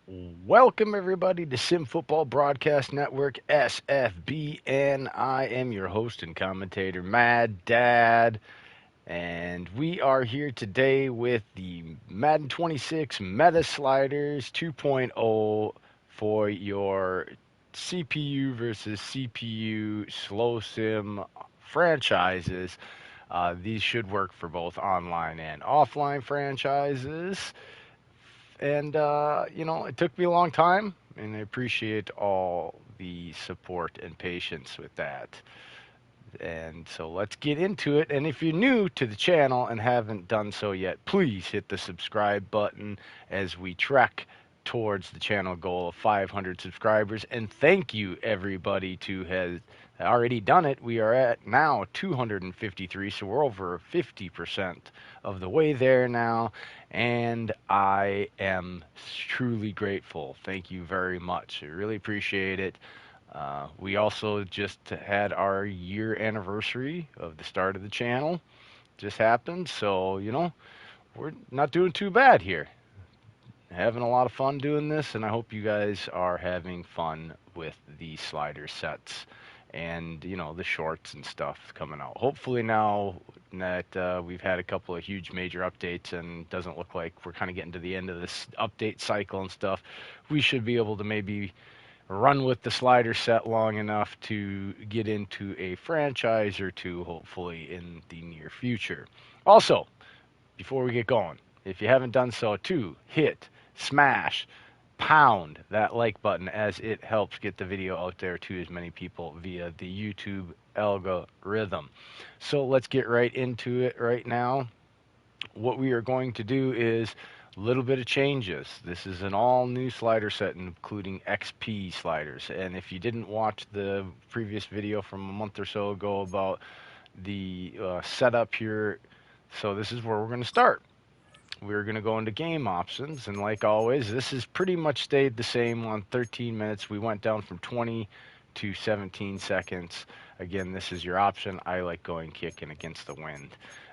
Welcome everybody to Sim Football Broadcast Network SFB, and I am your host and commentator, Mad Dad. And we are here today with the Madden 26 Meta Sliders 2.0 for your CPU versus CPU slow sim franchises. These should work for both online and offline franchises. And, it took me a long time, and I appreciate all the support and patience with that. And so let's get into it. And if you're new to the channel and haven't done so yet, please hit the subscribe button as we trek towards the channel goal of 500 subscribers. And thank you, everybody, to has already done it. We are at now 253, so we're over 50% of the way there now. And I am truly grateful. Thank you very much. I really appreciate it. We also just had our year anniversary of the start of the channel. Just happened, so we're not doing too bad here. Having a lot of fun doing this, and I hope you guys are having fun with the slider sets and the shorts and stuff coming out. Hopefully now that we've had a couple of huge major updates and doesn't look like we're kind of getting to the end of this update cycle and stuff, we should be able to maybe run with the slider set long enough to get into a franchise or two, hopefully, in the near future. Also, before we get going, if you haven't done so, too, hit, smash, pound that like button as it helps get the video out there to as many people via the YouTube algorithm. So let's get right into it right now. What we are going to do is a little bit of changes. This is an all new slider set, including XP sliders. And if you didn't watch the previous video from a month or so ago about the setup here, so this is where we're going to start. We're going to go into game options, and like always, this has pretty much stayed the same on 13 minutes. We went down from 20 to 17 seconds. Again, this is your option. I like going kicking against the wind.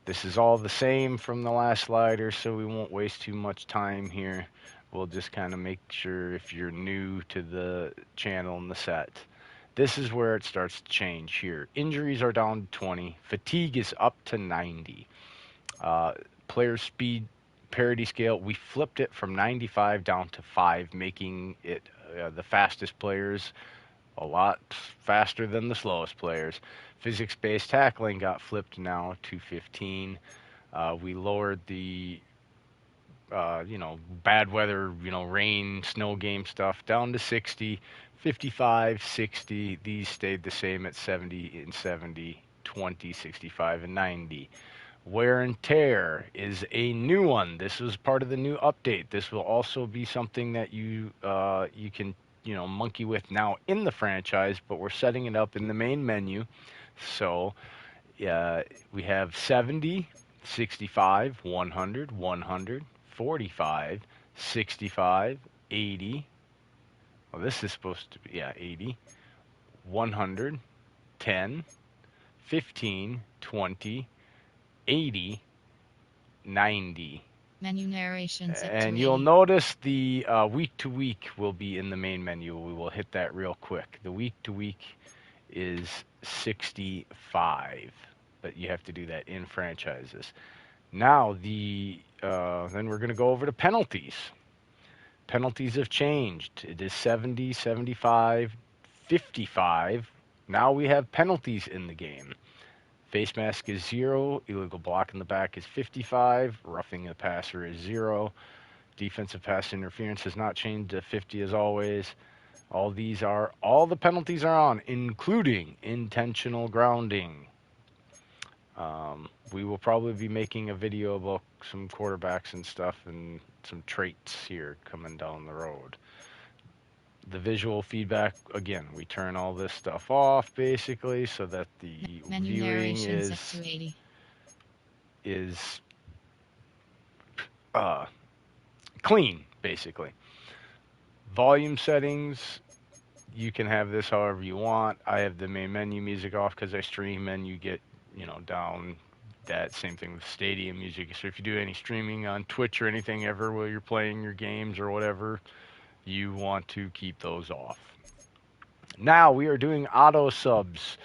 This is all the same from the last slider, so we won't waste too much time here. We'll just kind of make sure if you're new to the channel and the set. This is where it starts to change here. Injuries are down to 20. Fatigue is up to 90. Player speed parity scale, we flipped it from 95 down to 5, making it the fastest players a lot faster than the slowest players. Physics-based tackling got flipped now to 15. We lowered the, bad weather, rain, snow game stuff down to 60, 55, 60. These stayed the same at 70 and 70, 20, 65, and 90. Wear and tear is a new one. This was part of the new update. This will also be something that you can monkey with now in the franchise, but we're setting it up in the main menu. So we have 70, 65, 100, 100, 45, 65, 80. Well, this is supposed to be 80, 100, 10, 15, 20, 80, 90. Menu narration set to And 80. you'll notice the week to week will be in the main menu. We will hit that real quick. The week to week is 65, but you have to do that in franchises. Now then we're going to go over to penalties. Penalties have changed. It is 70, 75, 55. Now we have penalties in the game. Face mask is 0. Illegal block in the back is 55. Roughing the passer is 0. Defensive pass interference has not changed to 50 as always. All the penalties are on, including intentional grounding. We will probably be making a video about some quarterbacks and stuff and some traits here coming down the road. The visual feedback, again, we turn all this stuff off basically so that the Menu viewing narration set to 80. is clean, basically. Volume settings, you can have this however you want. I have the main menu music off because I stream, and you get down that. Same thing with stadium music. So if you do any streaming on Twitch or anything ever while you're playing your games or whatever, You want to keep those off. Now we are doing auto subs.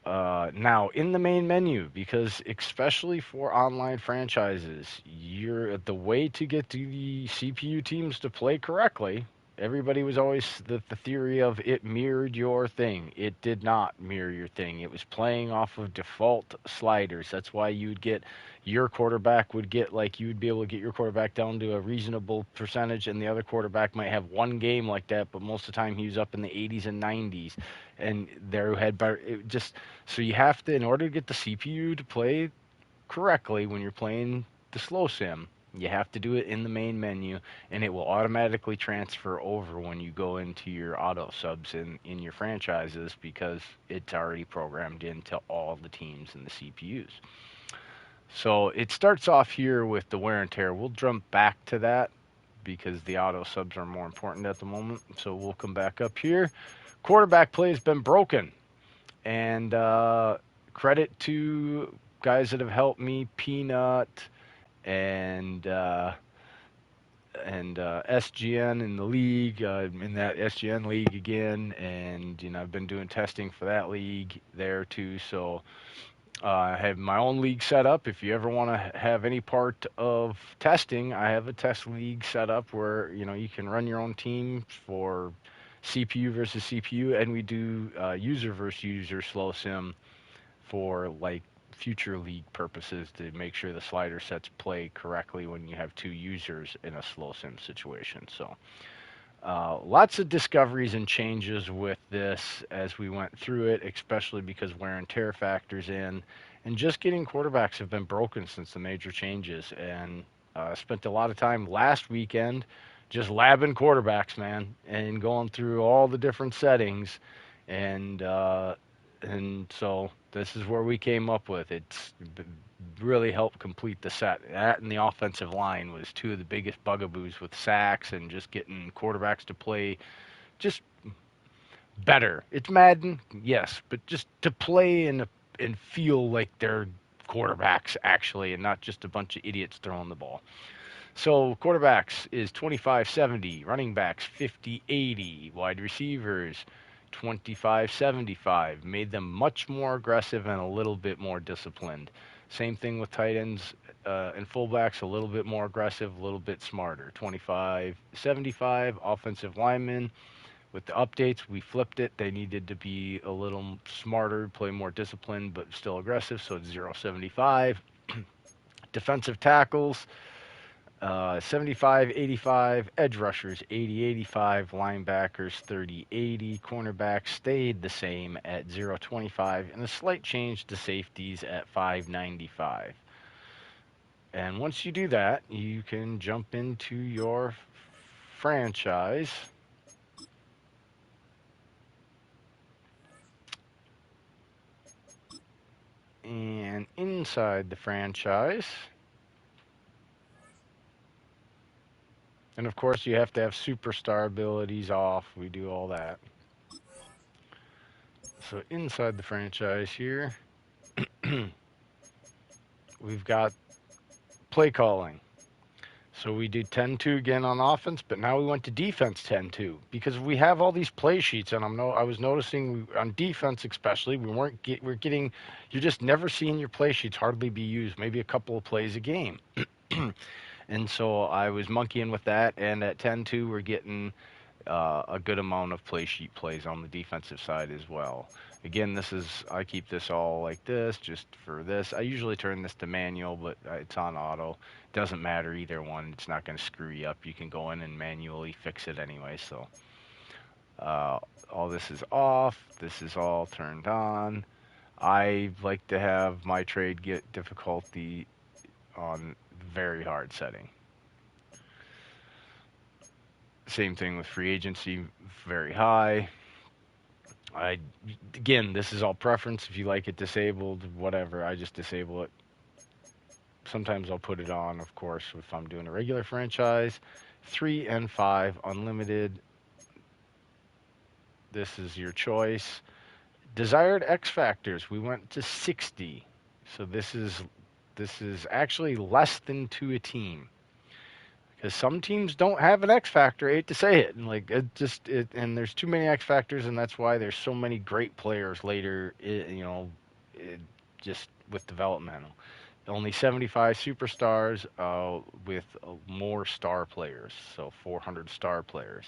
Now in the main menu, because especially for online franchises, the way to get the CPU teams to play correctly. Everybody was always the theory of it mirrored your thing. It did not mirror your thing. It was playing off of default sliders. That's why you'd get your quarterback would get like you'd be able to get your quarterback down to a reasonable percentage, and the other quarterback might have one game like that, but most of the time he was up in the 80s and 90s, and there had better. It just so you have to, in order to get the CPU to play correctly when you're playing the slow sim, you have to do it in the main menu, and it will automatically transfer over when you go into your auto subs in your franchises because it's already programmed into all the teams and the CPUs. So it starts off here with the wear and tear. We'll jump back to that because the auto subs are more important at the moment. So we'll come back up here. Quarterback play has been broken. And credit to guys that have helped me, Peanut and SGN in the league, in that SGN league again, and I've been doing testing for that league there too. So I have my own league set up. If you ever want to have any part of testing, I have a test league set up where you can run your own team for CPU versus CPU, and we do user versus user slow sim for like future league purposes to make sure the slider sets play correctly when you have two users in a slow sim situation. So lots of discoveries and changes with this as we went through it, especially because wear and tear factors in, and just getting quarterbacks have been broken since the major changes. And spent a lot of time last weekend just labbing quarterbacks, man, and going through all the different settings, and so this is where we came up with it's really helped complete the set. That and the offensive line was two of the biggest bugaboos with sacks and just getting quarterbacks to play just better. It's Madden, yes, but just to play and feel like they're quarterbacks actually, and not just a bunch of idiots throwing the ball. So quarterbacks is 25-70, running backs 50-80, wide receivers 25-75. Made them much more aggressive and a little bit more disciplined. Same thing with tight ends and fullbacks, a little bit more aggressive, a little bit smarter. 25-75, offensive linemen. With the updates, we flipped it. They needed to be a little smarter, play more disciplined, but still aggressive, so it's 0-75. Defensive tackles, 75-85, edge rushers 80-85, linebackers 30-80, cornerbacks stayed the same at 0-25, and a slight change to safeties at 5-95. And once you do that, you can jump into your franchise. And inside the franchise, and of course, you have to have superstar abilities off. We do all that. So inside the franchise here, we've got play calling. So we did 10-2 again on offense, but now we went to defense 10-2 because we have all these play sheets, and I was noticing on defense especially we're getting you're just never seeing your play sheets hardly be used, maybe a couple of plays a game. And so I was monkeying with that, and at 10-2 we're getting a good amount of play sheet plays on the defensive side as well. Again, I keep this all like this just for this. I usually turn this to manual, but it's on auto. Doesn't matter either one. It's not going to screw you up. You can go in and manually fix it anyway. So all this is off. This is all turned on. I like to have my trade get difficulty on very hard setting. Same thing with free agency, very high. I Again, this is all preference. If you like it disabled, whatever, I just disable it. Sometimes I'll put it on, of course, if I'm doing a regular franchise. 3 and 5 unlimited. This is your choice. Desired X factors. We went to 60. So this is actually less than to a team. because some teams don't have an X factor. I hate to say it, and and there's too many X factors, and that's why there's so many great players later. Just with developmental, only 75 superstars with more star players, so 400 star players.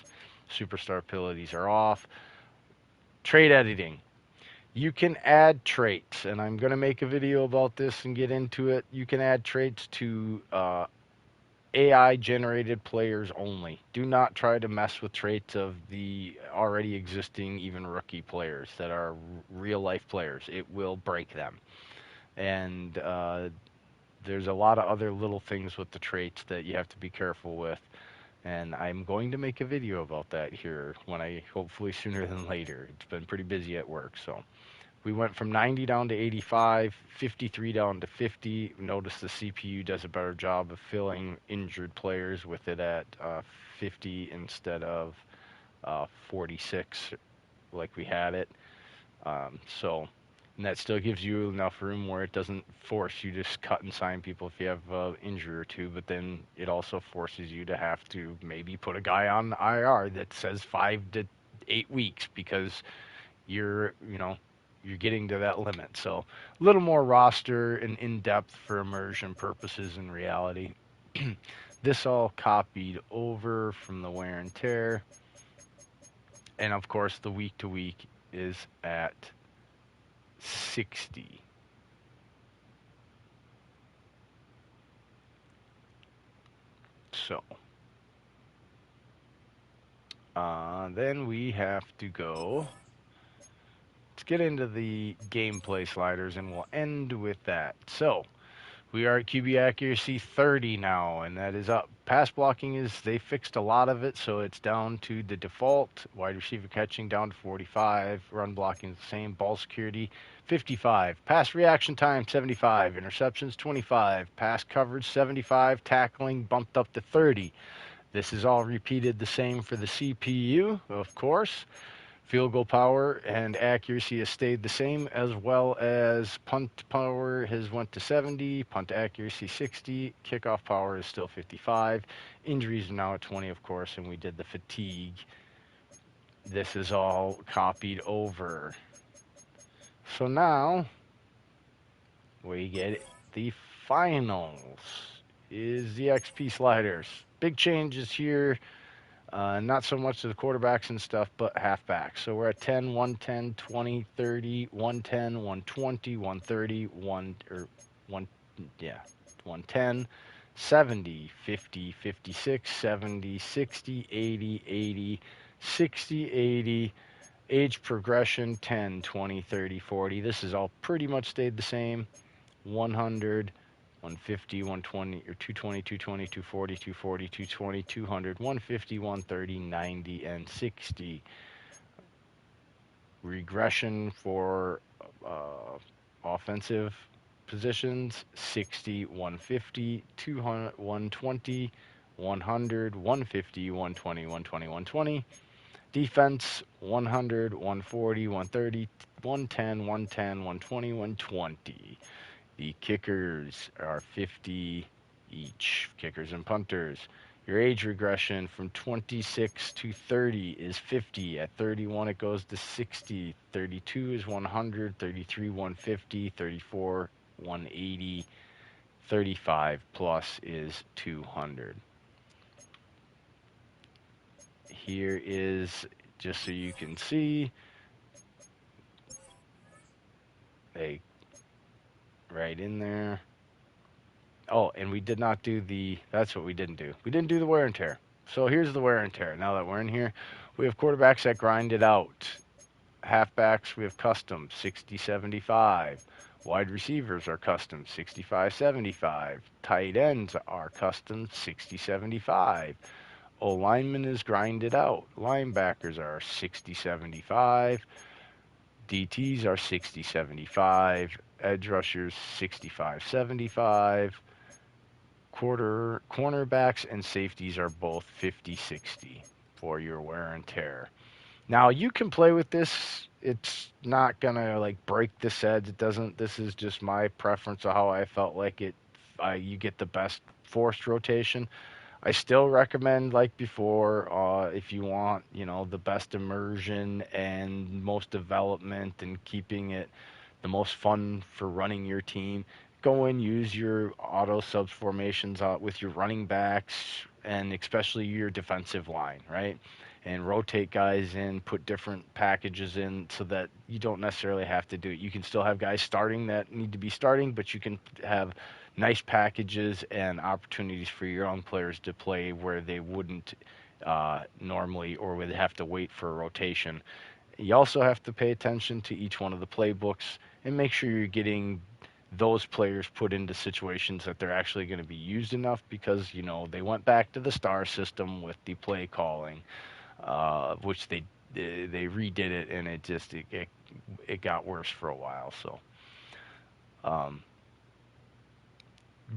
Superstar abilities are off. Trait editing. You can add traits, and I'm going to make a video about this and get into it. You can add traits to AI generated players only. Do not try to mess with traits of the already existing, even rookie players that are real life players. It will break them. And there's a lot of other little things with the traits that you have to be careful with. And I'm going to make a video about that here hopefully sooner than later. It's been pretty busy at work, so. We went from 90 down to 85, 53 down to 50. Notice the CPU does a better job of filling injured players with it at 50 instead of 46 like we had it. And that still gives you enough room where it doesn't force you to cut and sign people if you have an injury or two, but then it also forces you to have to maybe put a guy on IR that says 5 to 8 weeks because you're getting to that limit. So a little more roster and in-depth for immersion purposes in reality. This all copied over from the wear and tear. And of course, the week to week is at 60. So then we have to go. Let's get into the gameplay sliders and we'll end with that. So we are at QB accuracy 30 now, and that is up. Pass blocking they fixed a lot of it, so it's down to the default. Wide receiver catching down to 45. Run blocking is the same. Ball security 55. Pass reaction time 75. Interceptions 25. Pass coverage 75. Tackling bumped up to 30. This is all repeated the same for the CPU, of course. Field goal power and accuracy has stayed the same, as well as punt power has went to 70, punt accuracy 60, kickoff power is still 55. Injuries are now at 20, of course, and we did the fatigue. This is all copied over. So now we get the finals is the XP sliders. Big changes here. Not so much to the quarterbacks and stuff, but halfbacks. So we're at 10, 110, 20, 30, 110, 120, 130, 110, 70, 50, 56, 70, 60, 80, 80, 60, 80. Age progression 10, 20, 30, 40. This has all pretty much stayed the same. 100, 150, 120, or 220, 220, 240, 240, 220, 200, 150, 130, 90, and 60. Regression for offensive positions 60, 150, 200, 120, 100, 150, 120, 120, 120. Defense 100, 140, 130, 110, 110, 120, 120. The kickers are 50 each, kickers and punters. Your age regression from 26 to 30 is 50. At 31, it goes to 60. 32 is 100. 33, 150. 34, 180. 35 plus is 200. Here is, just so you can see, right in there. Oh, and we did not do that's what we didn't do. We didn't do the wear and tear. So here's the wear and tear. Now that we're in here, we have quarterbacks that grind it out. Halfbacks, we have custom 60, 75. Wide receivers are custom 65, 75. Tight ends are custom 60, 75. O lineman is grinded out. Linebackers are 60, 75. DTs are 60, 75. Edge rushers 65, 75. Cornerbacks and safeties are both 50-60 for your wear and tear. Now you can play with this. It's not gonna like break the sets. It doesn't. This is just my preference of how I felt like it. You get the best forced rotation. I still recommend, like before, if you want, the best immersion and most development and keeping it the most fun for running your team, go and use your auto subs formations with your running backs and especially your defensive line, right? And rotate guys in, put different packages in so that you don't necessarily have to do it. You can still have guys starting that need to be starting, but you can have nice packages and opportunities for your young players to play where they wouldn't normally or would have to wait for a rotation. You also have to pay attention to each one of the playbooks and make sure you're getting those players put into situations that they're actually going to be used enough because they went back to the star system with the play calling, which they redid it and it got worse for a while. So um,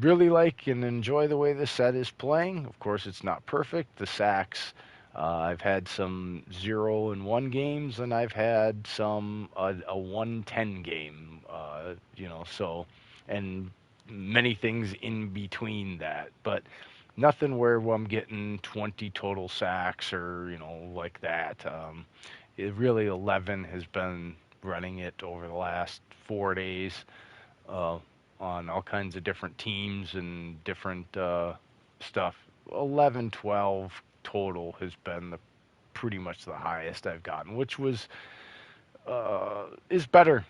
really like and enjoy the way the set is playing. Of course, it's not perfect. The sacks, I've had some 0-1 games, and I've had some a 110 game. So and many things in between that, but nothing where I'm getting 20 total sacks or like that. It really 11 has been running it over the last 4 days uh, on all kinds of different teams and different stuff. 11, 12 total has been pretty much the highest I've gotten, which is better,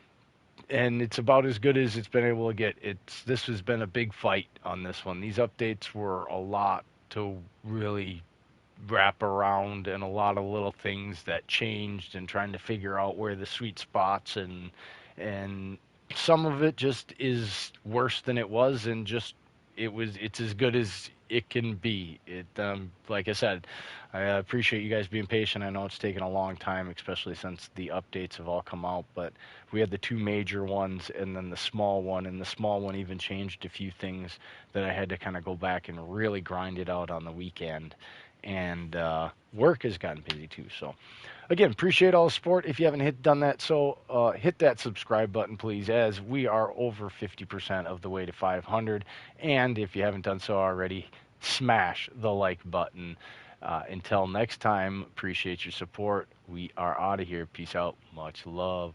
and it's about as good as it's been able to get. This has been a big fight on this one. These updates were a lot to really wrap around, and a lot of little things that changed, and trying to figure out where the sweet spots, and some of it just is worse than it was, and just it's as good as it can be. It like I said, I appreciate you guys being patient. I know it's taken a long time, especially since the updates have all come out, but we had the two major ones and then the small one, and the small one even changed a few things that I had to kind of go back and really grind it out on the weekend. And work has gotten busy too. So again, appreciate all the support. If you haven't done that, so hit that subscribe button, please, as we are over 50% of the way to 500. And if you haven't done so already, smash the like button. Until next time, appreciate your support. We are out of here. Peace out. Much love.